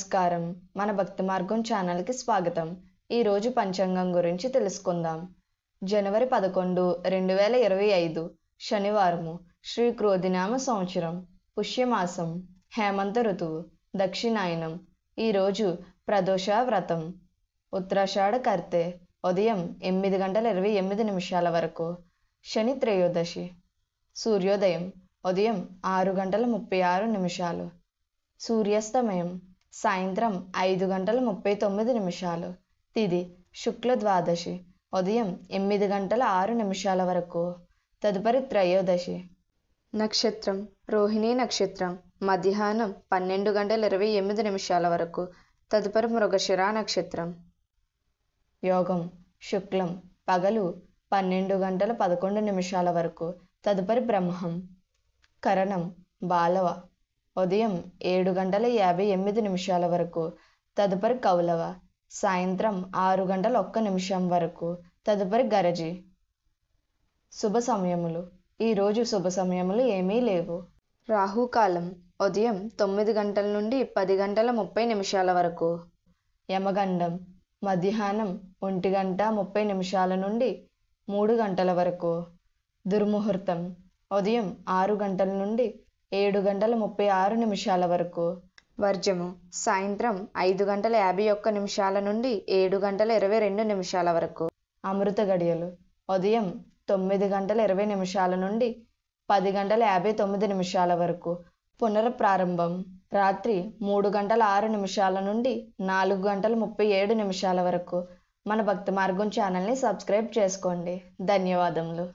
నమస్కారం. మన భక్తి మార్గం ఛానల్కి స్వాగతం. ఈరోజు పంచాంగం గురించి తెలుసుకుందాం. జనవరి 11, 2025 శనివారము. శ్రీ క్రోధినామ సంవత్సరం, పుష్యమాసం, హేమంత ఋతువు, దక్షిణాయనం. ఈరోజు ప్రదోష వ్రతం. ఉత్తరాషాఢ కర్తె ఉదయం 8:28 వరకు. శని త్రయోదశి. సూర్యోదయం ఉదయం 6:36. సూర్యాస్తమయం సాయంత్రం 5:39. తిథి శుక్ల ద్వాదశి ఉదయం 8:06 వరకు. తదుపరి త్రయోదశి. నక్షత్రం రోహిణీ నక్షత్రం మధ్యాహ్నం 12:28 వరకు. తదుపరి మృగశిర నక్షత్రం. యోగం శుక్లం పగలు 12:11 వరకు. తదుపరి బ్రహ్మం. కరణం బాలవ ఉదయం 7:58 వరకు. తదుపరి కౌలవ సాయంత్రం 6:01 వరకు. తదుపరి గరజి. శుభ సమయములు. ఈరోజు శుభ సమయములు ఏమీ లేవు. రాహుకాలం ఉదయం 9 గంటల నుండి 10:30 వరకు. యమగండం మధ్యాహ్నం 1:30 నుండి 3 గంటల వరకు. దుర్ముహూర్తం ఉదయం 6 గంటల నుండి 7:36 వరకు. వర్జము సాయంత్రం 5:51 నుండి 7:22 వరకు. అమృత గడియలు ఉదయం 9:20 నుండి 10:59 వరకు. పునఃప్రారంభం రాత్రి 3:06 నుండి 4:37 వరకు. మన భక్తి మార్గం ఛానల్ని సబ్స్క్రైబ్ చేసుకోండి. ధన్యవాదములు.